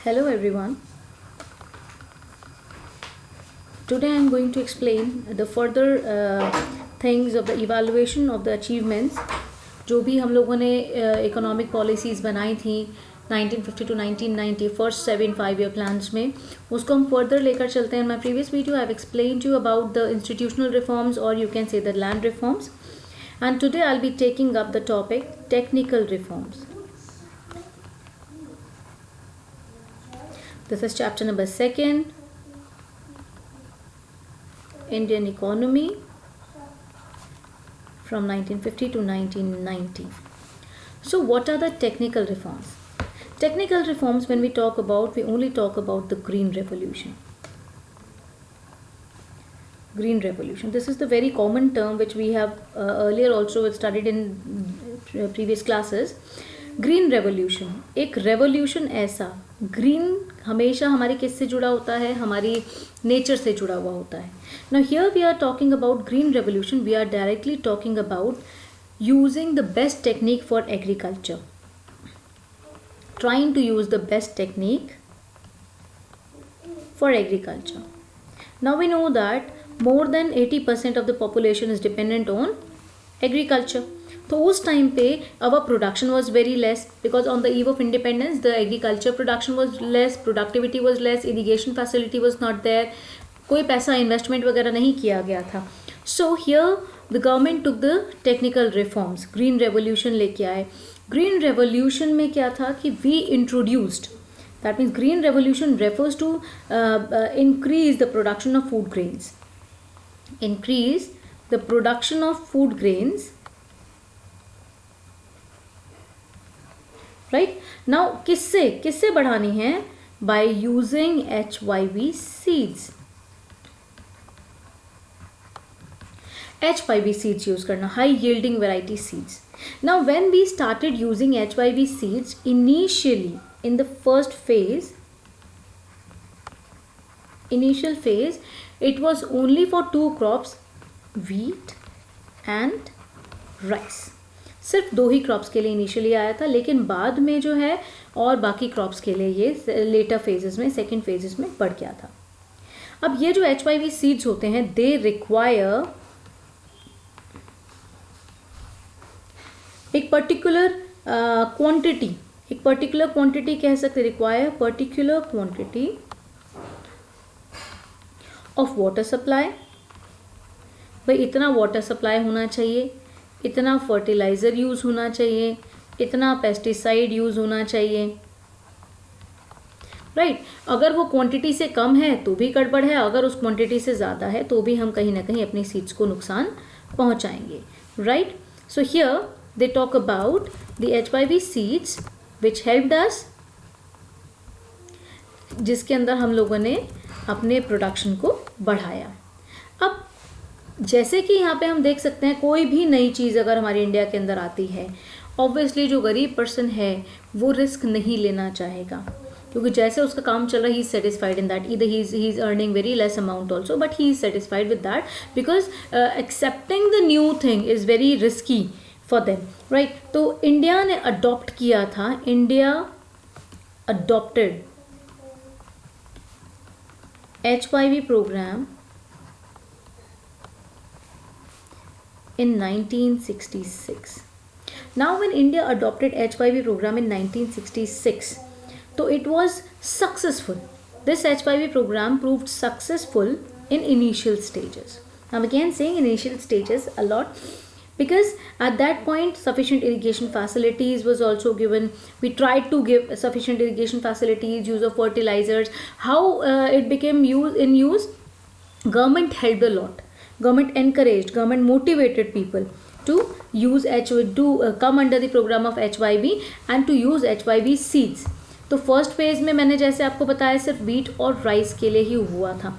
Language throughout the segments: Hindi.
Hello everyone. Today I am going to explain the further things of the evaluation of the achievements जो भी हम लोगों ने इकोनॉमिक पॉलिसीज़ बनाई थी 1950 to 1990 फर्स्ट 7 5 year plans में, उसको हम फर्दर लेकर चलते हैं. In my previous video I have explained you about the institutional reforms और you can say the land reforms, and today I'll be taking up the topic technical reforms. This is chapter number 2, Indian economy from 1950 to 1990. So what are the technical reforms? Technical reforms, when we talk about, we only talk about the Green Revolution. Green Revolution. This is the very common term which we have earlier also studied in previous classes. Green revolution, एक रेवोल्यूशन ऐसा, ग्रीन हमेशा हमारी किससे जुड़ा होता है, हमारी नेचर से जुड़ा हुआ होता है. Now here we are talking about green revolution, we are directly talking about using the best technique for agriculture, trying to use the best technique for agriculture. Now we know that more than 80% of the population is dependent on agriculture. तो उस टाइम पे our production was very less because on the eve of independence the agriculture production was less, productivity was less, irrigation facility was not there, कोई पैसा इन्वेस्टमेंट वगैरह नहीं किया गया था. So here the government took the technical reforms, green revolution लेके आए. ग्रीन रेवोल्यूशन में क्या था कि we introduced, that means green revolution refers to increase the production of food grains, increase the production of food grains. Right now किससे बढ़ानी है? By using HYV seeds. HYV seeds use करना, high yielding variety seeds. Now when we started using HYV seeds initially in the first phase, it was only for 2 crops, wheat and rice. सिर्फ 2 ही क्रॉप्स के लिए इनिशियली आया था, लेकिन बाद में जो है और बाकी क्रॉप्स के लिए ये लेटर फेजेस में, सेकेंड फेजेस में बढ़ गया था. अब ये जो HYV सीड्स होते हैं, दे रिक्वायर एक पर्टिकुलर क्वांटिटी कह सकते, require particular quantity of water supply. भाई इतना वाटर सप्लाई होना चाहिए, इतना फर्टिलाइज़र यूज़ होना चाहिए, इतना पेस्टिसाइड यूज़ होना चाहिए. राइट अगर वो क्वांटिटी से कम है तो भी गड़बड़ है, अगर उस क्वांटिटी से ज़्यादा है तो भी हम कहीं ना कहीं अपनी सीड्स को नुकसान पहुंचाएंगे. Right so here they talk about the HYV seeds which helped us, जिसके अंदर हम लोगों ने अपने प्रोडक्शन को बढ़ाया. अब जैसे कि यहाँ पे हम देख सकते हैं, कोई भी नई चीज़ अगर हमारे इंडिया के अंदर आती है, ऑब्वियसली जो गरीब पर्सन है वो रिस्क नहीं लेना चाहेगा, क्योंकि जैसे उसका काम चल रहा है, he is satisfied in that. Either he is earning very less amount also, but he is satisfied with that because excepting the new thing is very risky for them. Right तो इंडिया ने अडॉप्ट किया था, India adopted HYV programme in 1966. Now when India adopted HYV program in 1966, so it was successful. This HYV program proved successful in initial stages. I'm again saying initial stages a lot, because at that point sufficient irrigation facilities was also given. We tried to give sufficient irrigation facilities, use of fertilizers. How it became in use, government helped a lot, government encouraged, government motivated people to use come under the program of HYV and to use HYV seeds. तो फर्स्ट फेज में मैंने जैसे आपको बताया सिर्फ व्हीट और राइस के लिए ही हुआ था,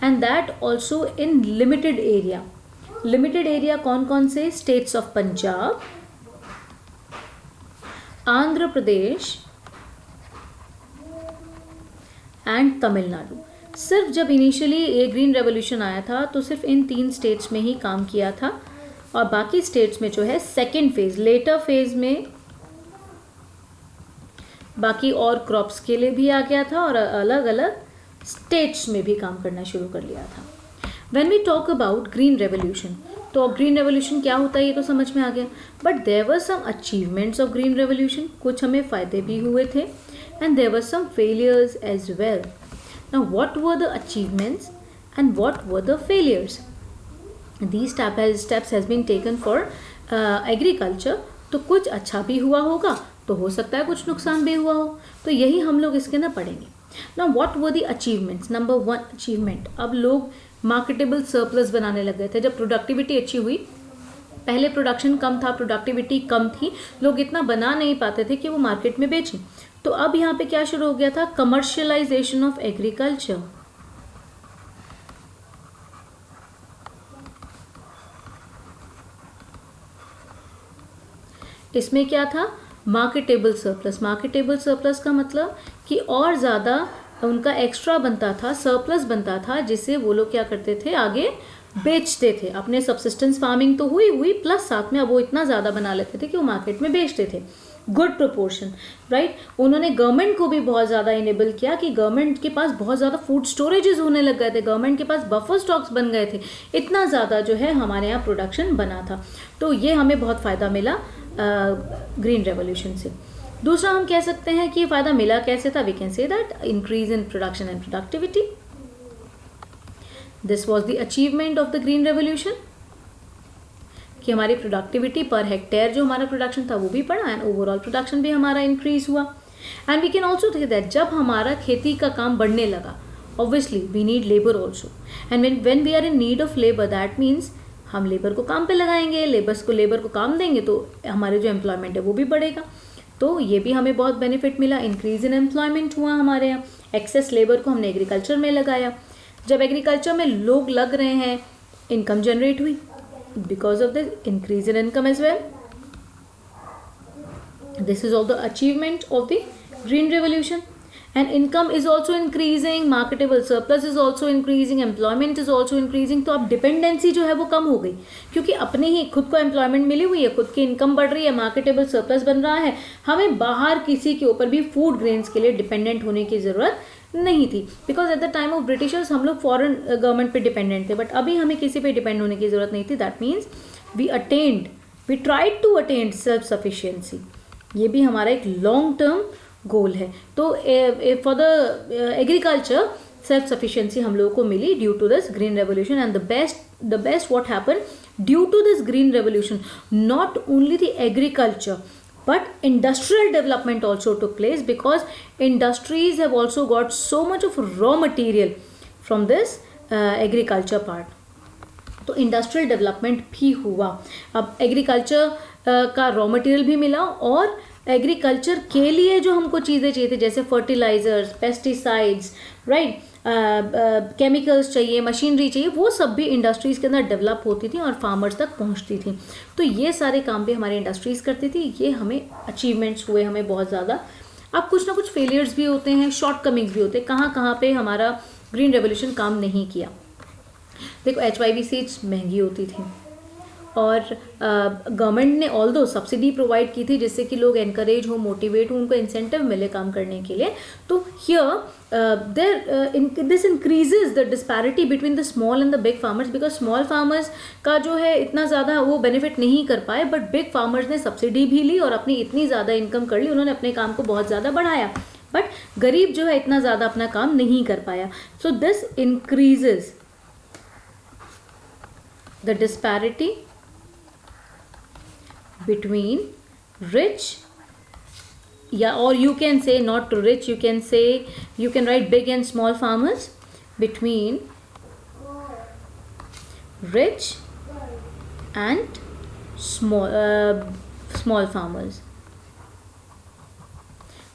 and that also in limited area. Limited area कौन कौन से? States of Punjab, Andhra Pradesh and Tamil Nadu. सिर्फ जब इनिशियली ये ग्रीन रेवोल्यूशन आया था तो सिर्फ इन 3 स्टेट्स में ही काम किया था, और बाकी स्टेट्स में जो है सेकेंड फेज, लेटर फेज में बाकी और क्रॉप्स के लिए भी आ गया था और अलग अलग स्टेट्स में भी काम करना शुरू कर लिया था. When we talk about green revolution, तो ग्रीन रेवोल्यूशन क्या होता है ये तो समझ में आ गया. But there were some achievements of green revolution, कुछ हमें फ़ायदे भी हुए थे and there were some failures as well. Now what were the achievements and what were the failures? These steps has been taken for agriculture. तो कुछ अच्छा भी हुआ होगा, तो हो सकता है कुछ नुकसान भी हुआ हो, तो यही हम लोग इसके अंदर पढ़ेंगे. Now what were the achievements? Number 1 achievement, अब लोग मार्केटेबल सरप्लस बनाने लग गए थे. जब प्रोडक्टिविटी अच्छी हुई, पहले प्रोडक्शन कम था, प्रोडक्टिविटी कम थी, लोग इतना बना नहीं पाते थे कि वो मार्केट में बेचें. तो अब यहाँ पे क्या शुरू हो गया था? Commercialisation of agriculture. इसमें क्या था? Marketable surplus. मार्केटेबल सरप्लस का मतलब कि और ज़्यादा उनका एक्स्ट्रा बनता था, सरप्लस बनता था, जिससे वो लोग क्या करते थे? आगे बेचते थे. अपने सब्सिस्टेंस फार्मिंग तो हुई प्लस साथ में अब वो इतना ज़्यादा बना लेते थे कि वो मार्केट में बेचते थे. Good proportion, right. उन्होंने गवर्नमेंट को भी बहुत ज़्यादा इनेबल किया कि गवर्नमेंट के पास बहुत ज़्यादा फूड स्टोरेजेस होने लग गए थे, गवर्नमेंट के पास बफर स्टॉक्स बन गए थे, इतना ज़्यादा जो है हमारे यहाँ प्रोडक्शन बना था. तो ये हमें बहुत फ़ायदा मिला ग्रीन रेवोल्यूशन से. दूसरा हम कह सकते हैं कि फ़ायदा मिला कैसे था? We can say that increase in production and productivity. This was the achievement of the green revolution, कि हमारी प्रोडक्टिविटी पर हेक्टेयर जो हमारा प्रोडक्शन था वो भी बढ़ा एंड ओवरऑल प्रोडक्शन भी हमारा इंक्रीज हुआ. And we can also say that जब हमारा खेती का काम बढ़ने लगा, obviously we need labour also, and when we are in need of labour, that means हम लेबर को काम पे लगाएंगे, लेबर को काम देंगे तो हमारे जो एम्प्लॉयमेंट है वो भी बढ़ेगा. तो ये भी हमें बहुत बेनिफिट मिला. इंक्रीज इन एम्प्लॉयमेंट हुआ हमारे यहाँ. एक्सेस लेबर को हमने एग्रीकल्चर में लगाया. जब एग्रीकल्चर में लोग लग रहे हैं, इनकम जनरेट हुई because of the increase in income as well. This is all the achievement of the green revolution. And income is also increasing, marketable surplus is also increasing, employment is also increasing. तो अब डिपेंडेंसी जो है वो कम हो गई, क्योंकि अपने ही खुद को एम्प्लॉयमेंट मिली हुई है, खुद की इनकम बढ़ रही है, मार्केटेबल सरप्लस बन रहा है, हमें बाहर किसी के ऊपर भी फूड ग्रेन्स के लिए डिपेंडेंट होने की ज़रूरत नहीं थी. Because at the time of Britishers हम लोग फॉरेन गवर्नमेंट पे डिपेंडेंट थे, बट अभी हमें किसी पे डिपेंड होने की ज़रूरत नहीं थी. That means we tried to attend self sufficiency. ये भी हमारा एक लॉन्ग टर्म गोल है. तो for the agriculture self sufficiency हम लोगों को मिली due to this green revolution. And the best what happen due to this green revolution, not only the agriculture but industrial development also took place, because industries have also got so much of raw material from this agriculture part. तो इंडस्ट्रियल डेवलपमेंट भी हुआ. अब एग्रीकल्चर का रॉ मटेरियल भी मिला, और एग्रीकल्चर के लिए जो हमको चीज़ें चाहिए थी, जैसे फर्टिलाइजर्स, पेस्टिसाइड्स, राइट, केमिकल्स चाहिए, मशीनरी चाहिए, वो सब भी इंडस्ट्रीज़ के अंदर डेवलप होती थी और फार्मर्स तक पहुंचती थी. तो ये सारे काम भी हमारी इंडस्ट्रीज़ करती थी. ये हमें अचीवमेंट्स हुए हमें बहुत ज़्यादा. अब कुछ ना कुछ फेलियर्स भी होते हैं, शॉर्ट कमिंग्स भी होते हैं. कहाँ कहाँ पे हमारा ग्रीन रेवोल्यूशन काम नहीं किया. देखो, HYV सीड्स महंगी होती थी, और गवर्नमेंट ने ऑल्दो सब्सिडी प्रोवाइड की थी जिससे कि लोग एनकरेज हो, मोटिवेट हो, उनको इंसेंटिव मिले काम करने के लिए. तो here this increases the disparity between the small and the big farmers, because small farmers का जो है इतना ज़्यादा वो बेनिफिट नहीं कर पाए, बट बिग फार्मर्स ने सब्सिडी भी ली और अपनी इतनी ज़्यादा इनकम कर ली, उन्होंने अपने काम को बहुत ज़्यादा बढ़ाया. बट गरीब जो है इतना ज़्यादा अपना काम नहीं कर पाया. So this increases the disparity between rich, or you can say not rich, you can write big and small farmers, between rich and small farmers.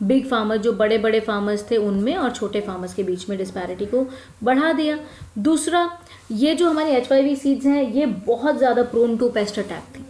Big farmer जो बड़े बड़े फार्मर्स थे उनमें, और छोटे फार्मर्स के बीच में डिस्पैरिटी को बढ़ा दिया. दूसरा, ये जो हमारी HYV सीड्स हैं ये बहुत ज़्यादा प्रोन टू पेस्ट अटैक थी.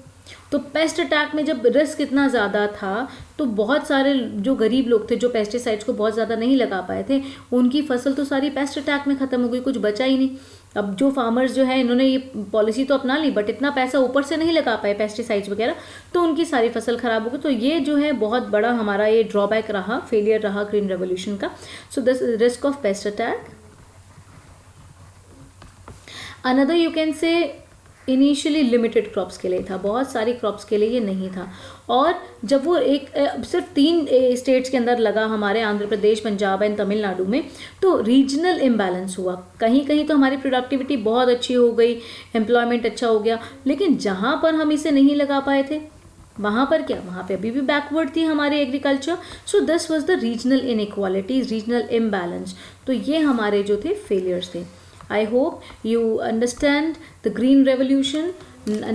तो पेस्ट अटैक में जब रिस्क इतना ज़्यादा था, तो बहुत सारे जो गरीब लोग थे जो पेस्टिसाइड्स को बहुत ज़्यादा नहीं लगा पाए थे, उनकी फसल तो सारी पेस्ट अटैक में ख़त्म हो गई, कुछ बचा ही नहीं. अब जो फार्मर्स जो है इन्होंने ये पॉलिसी तो अपना ली बट इतना पैसा ऊपर से नहीं लगा पाए पेस्टिसाइड्स वगैरह, तो उनकी सारी फसल खराब हो गई। तो ये जो है बहुत बड़ा हमारा ये ड्रॉबैक रहा, फेलियर रहा ग्रीन रेवोल्यूशन का। So this risk of paste attack. Another you can से इनिशियली लिमिटेड क्रॉप्स के लिए था, बहुत सारी क्रॉप्स के लिए ये नहीं था। और जब वो एक सिर्फ 3 स्टेट्स के अंदर लगा, हमारे आंध्र प्रदेश, पंजाब एंड तमिलनाडु में, तो रीजनल इम्बैलेंस हुआ। कहीं कहीं तो हमारी प्रोडक्टिविटी बहुत अच्छी हो गई, एम्प्लॉयमेंट अच्छा हो गया, लेकिन जहाँ पर हम इसे नहीं लगा पाए थे वहाँ पर क्या, वहाँ पे अभी भी बैकवर्ड थी हमारी agriculture. So this was the regional inequalities, regional imbalance. तो ये हमारे जो थे फेलियर्स थे। I hope you understand the Green Revolution.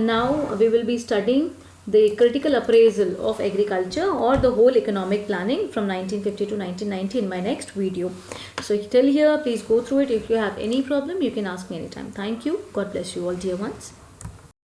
Now we will be studying the critical appraisal of agriculture or the whole economic planning from 1950 to 1990 in my next video. So till here, please go through it. If you have any problem, you can ask me anytime. Thank you. God bless you all, dear ones.